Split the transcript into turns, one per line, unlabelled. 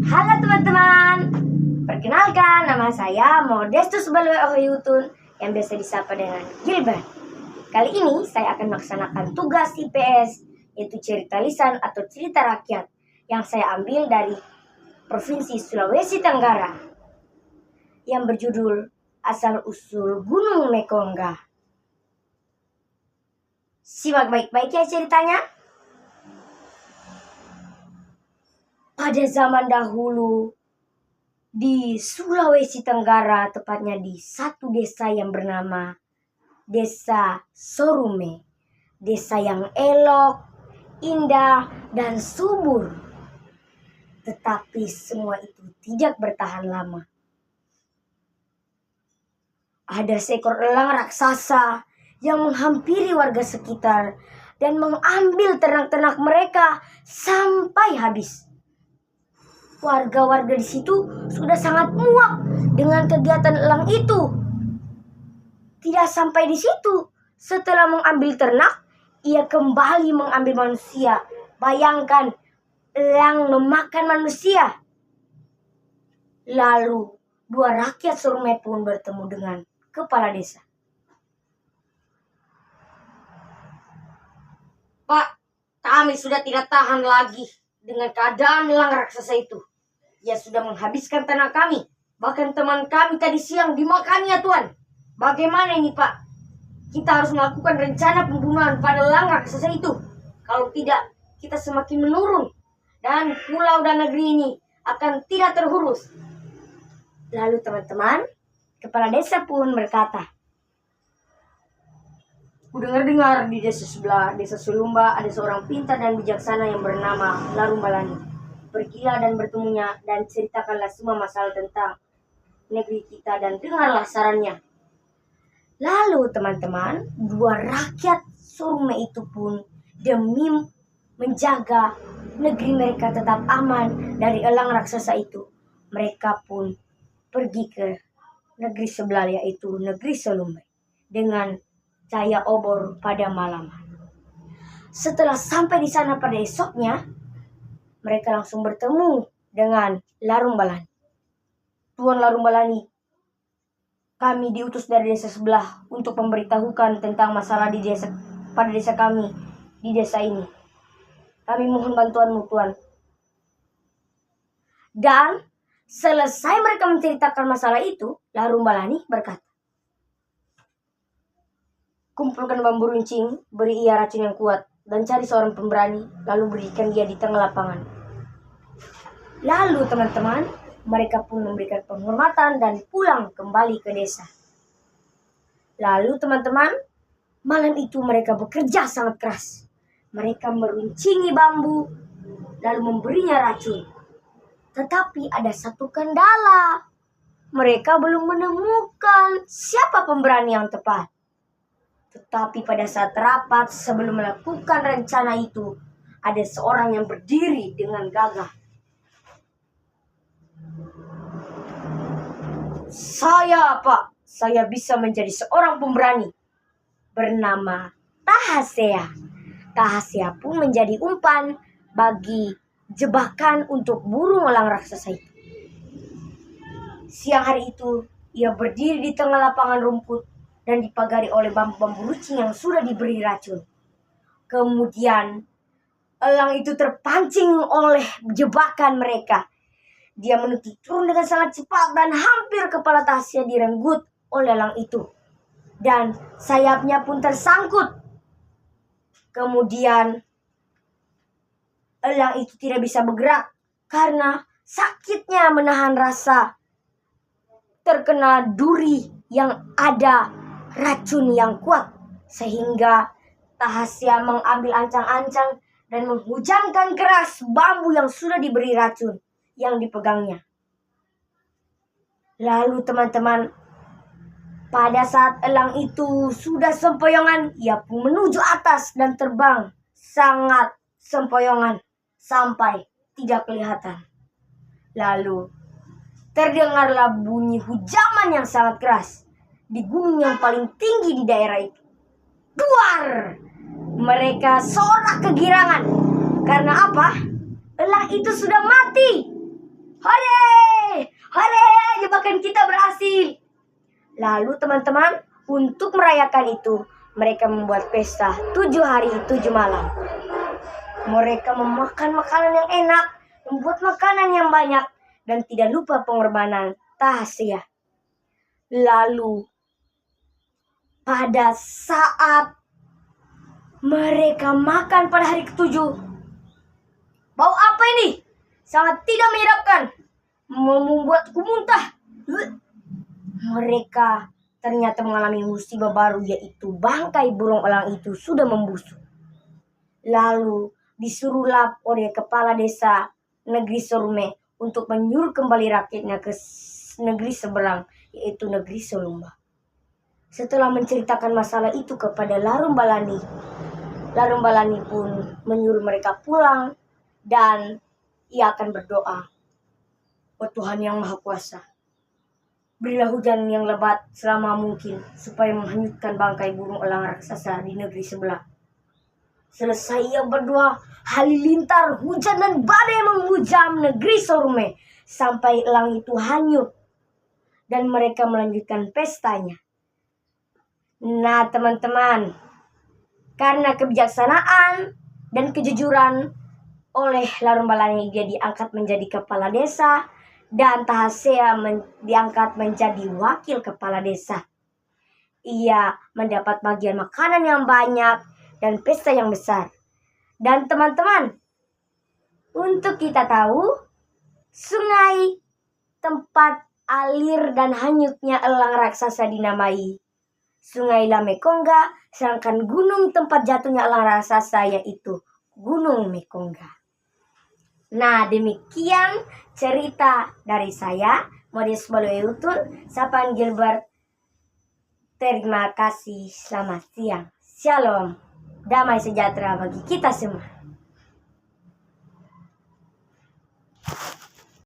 Halo teman-teman, perkenalkan nama saya Modestus Balwe Ohayutun yang biasa disapa dengan Gilbert. Kali ini saya akan melaksanakan tugas IPS, yaitu cerita lisan atau cerita rakyat yang saya ambil dari Provinsi Sulawesi Tenggara yang berjudul Asal-Usul Gunung Mekongga. Simak baik-baik ya ceritanya. Pada zaman dahulu, di Sulawesi Tenggara, tepatnya di satu desa yang bernama Desa Sorume. Desa yang elok, indah, dan subur. Tetapi semua itu tidak bertahan lama. Ada seekor elang raksasa yang menghampiri warga sekitar dan mengambil ternak-ternak mereka sampai habis. Warga-warga di situ sudah sangat muak dengan kegiatan elang itu. Tidak sampai di situ, setelah mengambil ternak, ia kembali mengambil manusia. Bayangkan, elang memakan manusia. Lalu, dua rakyat Sorume pun bertemu dengan kepala desa. Pak, kami sudah tidak tahan lagi dengan keadaan elang raksasa itu. Ia sudah menghabiskan ternak kami. Bahkan teman kami tadi siang dimakannya, Tuan. Bagaimana ini, Pak? Kita harus melakukan rencana pembunuhan pada elang raksasa itu. Kalau tidak, kita semakin menurun. Dan pulau dan negeri ini akan tidak terurus. Lalu teman-teman, kepala desa pun berkata, "Dengar-dengar di desa sebelah, desa Sulumba, ada seorang pintar dan bijaksana yang bernama Larumbalani. Pergilah dan bertemunya dan ceritakanlah semua masalah tentang negeri kita dan dengarlah sarannya." Lalu teman-teman, dua rakyat Sorume itu pun demi menjaga negeri mereka tetap aman dari elang raksasa itu, mereka pun pergi ke negeri sebelah, yaitu negeri Sulumba, dengan cahaya obor pada malam. Setelah sampai di sana pada esoknya, mereka langsung bertemu dengan Larumbalani. "Tuan Larumbalani, kami diutus dari desa sebelah untuk memberitahukan tentang masalah di desa pada desa kami di desa ini. Kami mohon bantuanmu, Tuan." Dan selesai mereka menceritakan masalah itu, Larumbalani berkata, "Kumpulkan bambu runcing, beri ia racun yang kuat, dan cari seorang pemberani, lalu berikan dia di tengah lapangan." Lalu teman-teman, mereka pun memberikan penghormatan dan pulang kembali ke desa. Lalu teman-teman, malam itu mereka bekerja sangat keras. Mereka meruncingi bambu, lalu memberinya racun. Tetapi ada satu kendala. Mereka belum menemukan siapa pemberani yang tepat. Tetapi pada saat rapat sebelum melakukan rencana itu, ada seorang yang berdiri dengan gagah. Saya bisa menjadi seorang pemberani bernama Tahasea." Tahasea pun menjadi umpan bagi jebakan untuk burung elang raksasa itu. Siang hari itu, ia berdiri di tengah lapangan rumput dan dipagari oleh bambu-bambu runcing yang sudah diberi racun. Kemudian, elang itu terpancing oleh jebakan mereka. Dia menutup turun dengan sangat cepat dan hampir kepala Tahasea direnggut oleh elang itu. Dan sayapnya pun tersangkut. Kemudian elang itu tidak bisa bergerak karena sakitnya menahan rasa terkena duri yang ada racun yang kuat. Sehingga Tahasea mengambil ancang-ancang dan menghujamkan keras bambu yang sudah diberi racun yang dipegangnya. Lalu teman-teman, pada saat elang itu sudah sempoyongan, ia pun menuju atas dan terbang sangat sempoyongan sampai tidak kelihatan. Lalu terdengarlah bunyi hujaman yang sangat keras di gunung yang paling tinggi di daerah itu. Duar! Mereka sorak kegirangan. Karena apa? elang itu sudah mati. Hore! Hore! Jebakan kita berhasil. Lalu teman-teman, untuk merayakan itu, mereka membuat pesta 7 hari 7 malam. Mereka memakan makanan yang enak, membuat makanan yang banyak, dan tidak lupa pengorbanan Tahasea. Lalu, pada saat mereka makan pada hari ke-7, bau apa ini? Sangat tidak menyeramkan, membuatku muntah. Mereka ternyata mengalami musibah baru, yaitu bangkai burung elang itu sudah membusuk. Lalu disuruhlah oleh kepala desa negeri Sorume untuk menyuruh kembali rakyatnya ke negeri seberang, yaitu negeri Solumba. Setelah menceritakan masalah itu kepada Larumbalani, Larumbalani pun menyuruh mereka pulang dan ia akan berdoa, "Oh Tuhan yang Maha Kuasa, berilah hujan yang lebat selama mungkin supaya menghanyutkan bangkai burung elang raksasa di negeri sebelah." Selesai ia berdoa, halilintar hujan dan badai menghujam negeri Sorume sampai elang itu hanyut dan mereka melanjutkan pestanya. Nah teman-teman, karena kebijaksanaan dan kejujuran oleh Larumbalani, dia diangkat menjadi kepala desa dan Tahasea diangkat menjadi wakil kepala desa. Ia mendapat bagian makanan yang banyak dan pesta yang besar. Dan teman-teman, untuk kita tahu, sungai tempat alir dan hanyutnya elang raksasa dinamai Sungai La Mekongga, sedangkan gunung tempat jatuhnya elang raksasa yaitu Gunung Mekongga. Nah, demikian cerita dari saya, Modest Balueutun, Sapan Gilbert. Terima kasih, selamat siang. Shalom, damai sejahtera bagi kita semua.